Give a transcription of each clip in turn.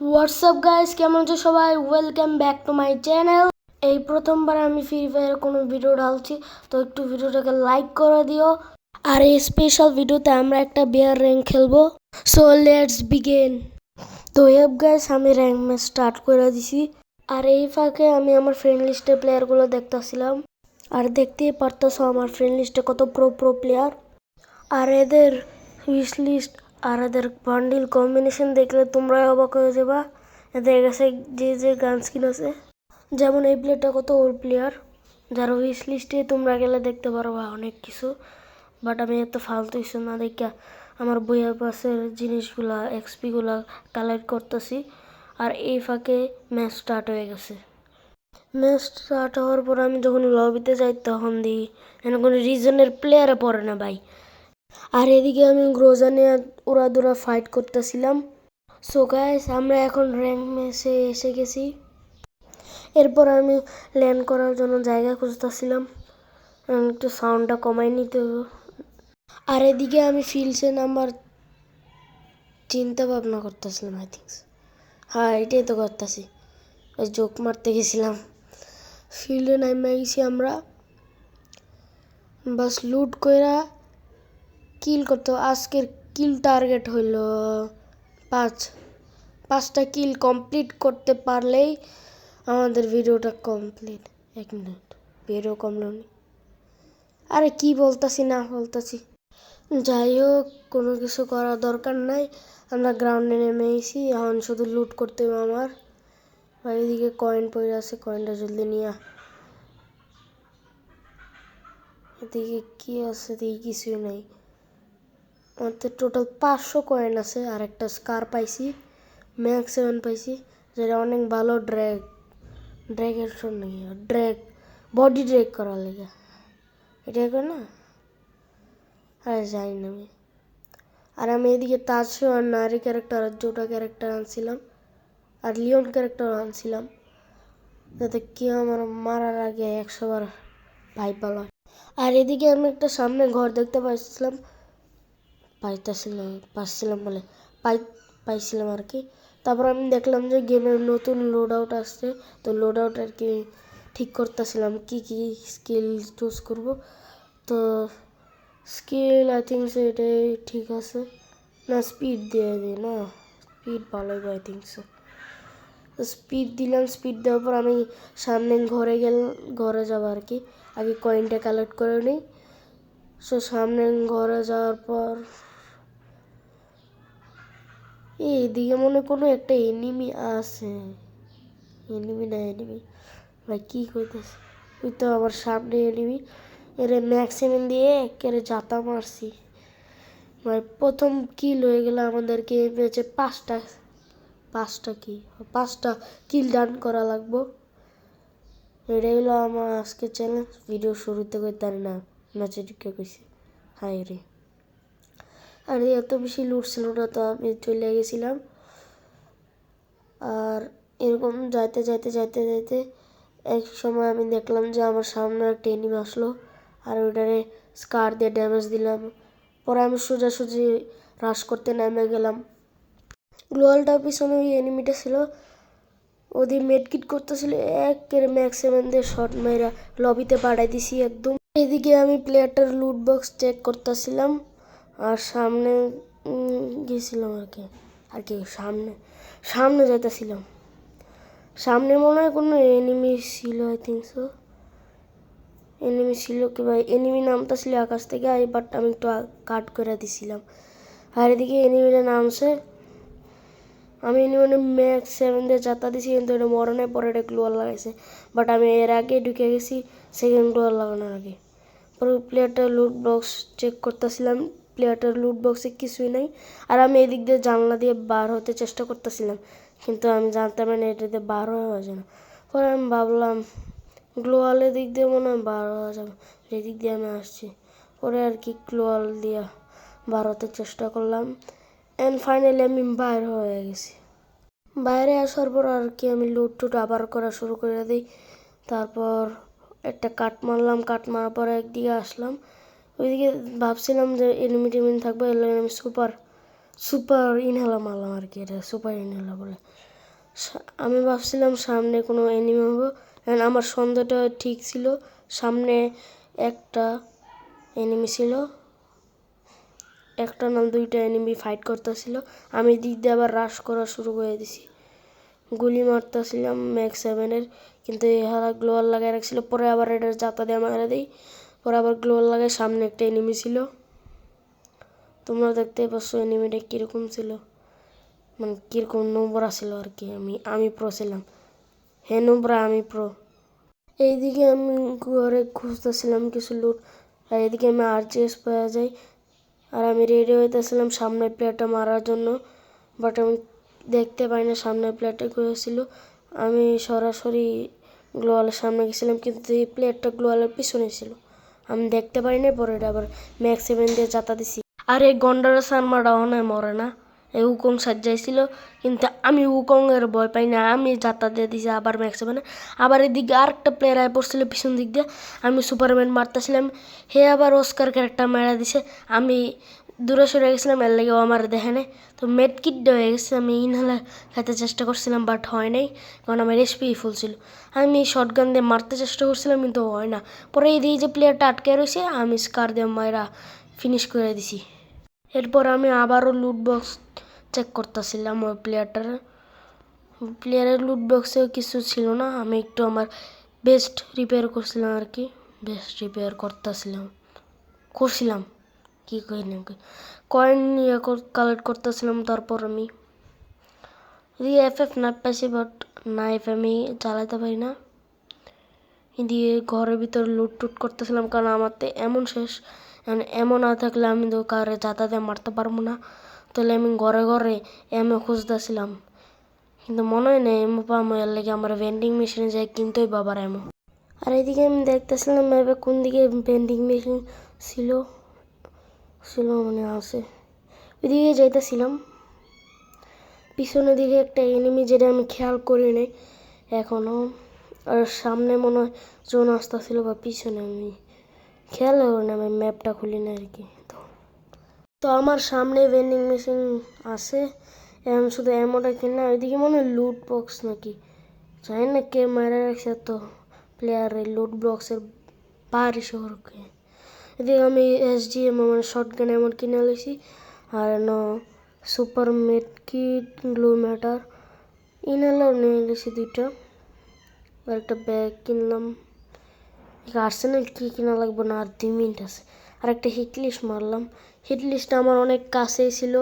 WhatsApp guys, কেমন আছো সবাই? Welcome back to my channel. এই প্রথমবার আমি ফ্রি ফায়ারের কোনো ভিডিও ঢালছি, তো একটু ভিডিওটাকে লাইক করে দিও। আর এই স্পেশাল ভিডিওতে আমরা একটা বিয়ার র্যাঙ্ক খেলবো। So let's begin. তো গাইস, আমি র্যাঙ্ক ম্যাচ স্টার্ট করে দিছি। আর এই ফাঁকে আমি আমার ফ্রেন্ড লিস্টে প্লেয়ারগুলো দেখতেছিলাম। আর দেখতেই পারতেছো আমার ফ্রেন্ড লিস্টে কত প্রো প্লেয়ার। আর এদের উইশ লিস্ট আর এদের বান্ডিল কম্বিনেশন দেখলে তোমরাই অবাক হয়ে যাবা। এদের কাছে যে গান স্কিন আছে, যেমন এই প্লেয়ারটা কত ওল্ড প্লেয়ার, যার উইশ লিস্টে তোমরা গেলে দেখতে পারবা অনেক কিছু। বাট আমি এত ফালতু কিছু না দেখা আমার বইয়ের পাশের জিনিসগুলা এক্সপিগুলা কালেক্ট করতেছি। আর এই ফাঁকে ম্যাচ স্টার্ট হয়ে গেছে। ম্যাচ স্টার্ট হওয়ার পর আমি যখন লবিতে যাই তখন দিই এখানে কোনো রিজনের প্লেয়ারে পড়ে না ভাই। আর এদিকে আমি গ্রোজা নিয়ে ওরা ফাইট করতেছিলাম। সো গাইস, আমরা এখন র্যাঙ্ক ম্যাচে এসে গেছি। এরপর আমি ল্যান্ড করার জন্য জায়গা খুঁজতেছিলাম, একটু সাউন্ডটা কমাই নিতে হবে। আর এদিকে আমি ফিল্ডসে নাম্বার চিন্তা ভাবনা করতেছিলাম। আই থিঙ্ক হ্যাঁ, এটাই তো করতেছি। ওই জোক মারতে গেছিলাম, ফিল্ডে নামে গেছি আমরা। বাস লুট কইরা কিল করতে। আজকের কিল টার্গেট হইল 5টা কিল কমপ্লিট করতে পারলেই আমাদের ভিডিওটা কমপ্লিট। 1 minute, video complete. আরে কি বলতাছি না বলতাছি, যাই হোক, কোনো কিছু করার দরকার নাই। আমরা গ্রাউন্ডে নেমে এসেছি, এখন শুধু লুট করতে হবে আমার। আর এদিকে কয়েন পড়ে আছে, কয়েনটা জলদি নিয়ে। এদিকে কি আছে? এদিকে কিছুই নাই। আমার তো টোটাল 500 কয়েন আছে। আর একটা স্কার পাইছি, ম্যাক্স 7 পাইছি, যেটা অনেক ভালো ড্র্যাগের সঙ্গে বডি ড্র্যাগ করার লেগে এটা করে না। আর জানি না আমি। আর আমি এদিকে তাজু আর নারী ক্যারেক্টার আর জোটা ক্যারেক্টার আনছিলাম, আর লিওন ক্যারেক্টার আনছিলাম, যাতে কেউ আমার মারার আগে 100 বার ভাই পালো। আর এদিকে আমি একটা সামনে ঘর দেখতে পাইছিলাম পাইছিলাম আর কি। তারপর আমি দেখলাম যে গেমের নতুন লোড আউট আসছে, তো লোড আউট আর কি ঠিক করতেছিলাম কি স্কিল চুজ করব। তো স্কিল আই থিঙ্ক সো এটাই ঠিক আছে না। স্পিড দিয়ে দিই না, স্পিড ভালোই আই থিঙ্ক সো। স্পিড দিলাম, স্পিড দেওয়ার পর আমি সামনে ঘরে যাব আর কি। আগে কয়েনটা কালেক্ট করে নিই। সো সামনে ঘরে যাওয়ার পর এইদিকে মনে কোনো একটা এনিমি আছে। এনিমি ভাই কি করতেছে? ওই তো আমার সামনে এনিমি। এরে ম্যাক্সিমাম দিয়ে একেবারে জাতা মারছি। ভাই প্রথম কিল হয়ে গেল আমাদেরকে। ম্যাচে 5টা কিল ডান করা লাগবো। এটাই হলো আমার আজকে চ্যালেঞ্জ। ভিডিও শুরুতে করতে না, ম্যাচে ঢুকে কইছি হাই রে। আর এত বেশি লুট ছিল না, তো আমি চলে গেছিলাম। আর এরকম যাইতে এক সময় আমি দেখলাম যে আমার সামনে একটা এনিমি আসলো, আর ওইটারে স্কার দিয়ে ড্যামেজ দিলাম। পরে আমি সোজাসুজি রাশ করতে নেমে গেলাম। গ্লোয়ালটার পিছনে ওই এনিমিটা ছিল, ওদের মেডকিট করতেছিল। একেবারে ম্যাক্স 7 দিয়ে শট মেরা লবিতে পাঠাই দিছি একদম। এদিকে আমি প্লেয়ারটার লুট বক্স চেক করতেছিলাম, আর সামনে গেছিলাম আর কি সামনে যাইতেছিলাম। সামনে মনে হয় কোনো এনিমি ছিল, আই থিঙ্ক সো। এনিমি ছিল কি ভাই, এনিমি নামটা ছিল আকাশ থেকে, বাট আমি একটু কাট করে দিছিলাম। আর এদিকে এনিমিটা নামছে, আমি এনিমি ম্যাক্স 7 দিয়ে যাতা দিছি, কিন্তু এটা মরণের পরে এটা গ্লোয়াল লাগাইছে। বাট আমি এর আগে ঢুকে গেছি সেকেন্ড গ্লোয়াল লাগানোর আগে। পরে প্লেয়ারটার লুট বক্স চেক করতেছিলাম, প্লেয়ারটার লুট বক্সে কিছুই নাই। আর আমি এদিক দিয়ে জানলা দিয়ে বার হতে চেষ্টা করতেছিলাম, কিন্তু আমি জানতাম না এটাতে বার হওয়া যায় না। পরে আমি ভাবলাম গ্লোয়ালের দিক দিয়ে মনে হয় বার হওয়া যাবে, এদিক দিয়ে আমি আসছি। পরে আর কি গ্লোয়াল দিয়ে বার হতে চেষ্টা করলাম, অ্যান্ড ফাইনালি আমি বাইর হয়ে গেছি। বাইরে আসার পর আর কি আমি লুট টুট আবার করা শুরু করে দিই। তারপর একটা কাট মারলাম, কাট মারার পরে একদিকে আসলাম। ওইদিকে ভাবছিলাম যে এনিমি টেনিমি থাকবে, এর আমি সুপার ইনহেলার মারলাম আর কি, এটা সুপার ইনহেলার বলে। আমি ভাবছিলাম সামনে কোনো এনিমি হবো, আমার সন্দেহটা ঠিক ছিল। সামনে একটা এনিমি ছিল, একটা না দুইটা এনিমি ফাইট করতেছিল। আমি দিক দিয়ে আবার রাশ করা শুরু করে দিছি, গুলি মারতেছিলাম ম্যাক্স 7-এর, কিন্তু এই হারা গ্লোয়াল লাগাই রাখছিল। পরে আবার এটার জাতা দিয়ে মারা দিই, পরে আবার গ্লোয়াল লাগাই। সামনে একটা এনিমি ছিল, তোমরা দেখতে পাচ্ছ এনিমিটা কীরকম ছিল, মানে কীরকম নোংরা ছিল আর কি। আমি প্রো ছিলাম, হ্যাঁ নোংরা, আমি প্রো। এইদিকে আমি ঘরে খুঁজতেছিলাম কিছু লুট, আর এদিকে আমি আরজিএস পাওয়া যাই। আর আমি রেডি হইতেছিলাম সামনের প্লেয়ারটা মারার জন্য, বাট আমি দেখতে পাই না সামনের প্লেয়ারটা করেছিল। আমি সরাসরি গ্লোয়ালের সামনে গেছিলাম, কিন্তু এই প্লেয়ারটা গ্লোয়ালের পিছনে ছিল, আমি দেখতে পারি না। পরে এটা আবার ম্যাক্স 7 দিয়ে জাতা দিছি। আর এই গন্ডারের সারমাটা অনেক মরে না, এই উকং সাজাইছিল, কিন্তু আমি উকংয়ের ভয় পাই না, আমি জাতা দিয়ে দিছি আবার ম্যাক্স 7। আবার এদিকে আরেকটা প্লেয়ার আয় পড়ছিল পিছন দিক দিয়ে, আমি সুপারম্যান মারতেছিলাম, হে আবার অস্কার ক্যারেক্টার মারা দিছে। আমি দূরে সরে গেছিলাম, এর লাগেও আমার দেখে নেই, তো মেড কিট হয়ে গেছে। আমি ইনহেলার খেতে চেষ্টা করছিলাম, বাট হয় নাই, কারণ আমার এসপি ফুল ছিল। আমি শটগান দিয়ে মারতে চেষ্টা করছিলাম, কিন্তু হয় না। পরে এই যে প্লেয়ারটা আটকে রয়েছে, আমি স্কার দিয়ে মারা ফিনিশ করে দিছি। এরপর আমি আবারও লুট বক্স চেক করতেছিলাম, ওই প্লেয়ারের লুট বক্সেও কিছু ছিল না। আমি একটু আমার বেস্ট রিপেয়ার করছিলাম আর কি, বেস্ট রিপেয়ার করছিলাম কি কয়েন কালেক্ট করতেছিলাম। তারপর আমি এফএফ নাইফ পাইছি, বাট নাইফ আমি চালাতে পারি না। দিয়ে ঘরের ভিতরে লুট টুট করতেছিলাম, কারণ আমার তো এমন শেষ, এমন না থাকলে আমি তো কারে যাতায়াতে মারতে পারবো না। তাহলে আমি ঘরে ঘরে এমও খুঁজতেছিলাম, কিন্তু মনে হয় না এমও পাবো, এর লেগে আমার ভেন্ডিং মেশিনে যাই কিনতেই বাবার এমও। আর এইদিকে আমি দেখতেছিলাম ম্যাপে কোন দিকে ভেন্ডিং মেশিন ছিল মানে আছে, ওইদিকে যাইতেছিলাম। পিছনের দিকে একটা এনিমি, যেটা আমি খেয়াল করি নাই এখনও। আর সামনে মনে হয় জোন আসতেছিল, বা পিছনে আমি খেয়াল করি না, আমি ম্যাপটা খুলি না আর কি। তো আমার সামনে ভেন্ডিং মেশিন আছে, এখন শুধু এমনটা কিনা। ওইদিকে মনে হয় লুট বক্স নাকি, জানি না কে মারা রাখছে, তো প্লেয়ারের লুট বক্সের পাহাড়ি শহরকে। এদিকে আমি এসডিএম মানে শর্ট গান এমন কিনে লইছি, আর super made kit, glue matter, inhaler নিয়ে গেছি দুইটা, আর একটা ব্যাগ কিনলাম। আর্সেনাল কি কিনা লাগবে না, আর 2 মিনিট আছে। আর একটা হিটলিস্ট মারলাম, হিটলিস্টটা আমার অনেক কাছেই ছিল,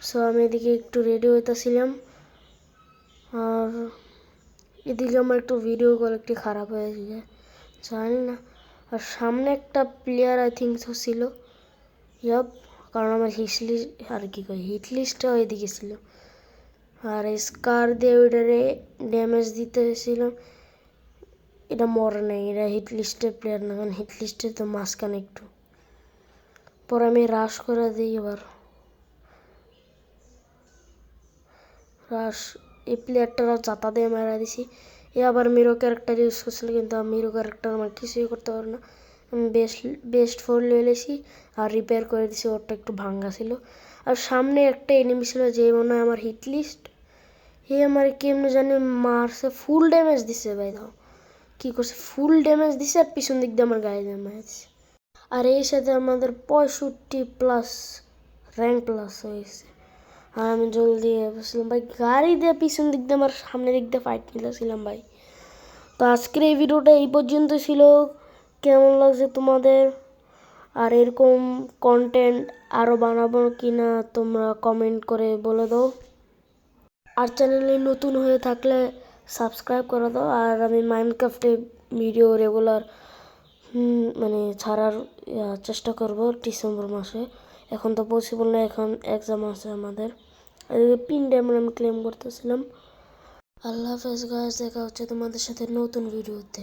সো আমি এদিকে একটু রেডি হইতেছিলাম। আর এদিকে আমার একটু ভিডিও কোয়ালিটি খারাপ হয়ে যায়, জানি না। আর সামনে একটা প্লেয়ার আই থিঙ্ক তো ছিল, কারণ আমার হিটলিস্টটাও এদিকে ছিল। আর স্কার দিয়ে ওইটারে ড্যামেজ দিতে হয়েছিলাম, এটা মরে নাই, এটা হিটলিস্টের প্লেয়ার না, কারণ হিটলিস্টের তো মাঝখানে একটু। পরে আমি রাশ করে দিই, আবার রাশ এই প্লেয়ারটারা জাতা দিয়ে মারা দিছি। এ আবার মিরো ক্যারেক্টার ইউজ করছিল, কিন্তু আমি মিরো ক্যারেক্টার আমার কিছুই করতে পারবো না। আমি বেস্ট ফোর নিয়ে এসেছি আর রিপেয়ার করে দিছি, ওরটা একটু ভাঙ্গা ছিল। আর সামনে একটা এনিমি ছিল, যে মনে হয় আমার হিটলিস্ট, আমার কেমনে জানি মারছে, ফুল ড্যামেজ দিছে ভাই। দাও কী করছে, ফুল ড্যামেজ দিছে, আর পিছন দিক দিয়ে আমার গায়ে দিয়ে মারছে। আর এই সাথে আমাদের 65+ র্যাঙ্ক প্লাস হয়েছে। আর আমি জলদি বসলাম ভাই, গাড়ি দিয়ে পিছন দিক দিয়ে আমার সামনের দিক দিয়ে ফাইট নিতেছিলাম ভাই। তো আজকের এই ভিডিওটা এই পর্যন্ত ছিল, কেমন লাগছে তোমাদের, আর এরকম কন্টেন্ট আরও বানাবো কি না তোমরা কমেন্ট করে বলে দাও। আর চ্যানেলে নতুন হয়ে থাকলে সাবস্ক্রাইব করে দাও। আর আমি মাইনক্রাফটে ভিডিও রেগুলার মানে ছাড়ার চেষ্টা করব ডিসেম্বর মাসে। এখন তো পসিবল না, এখন এক্সাম আছে আমাদের। পিন ডায়মন্ড আমি ক্লেম করতেছিলাম। আল্লাহ হাফেজ গাইস, দেখা হচ্ছে তোমাদের সাথে নতুন ভিডিওতে।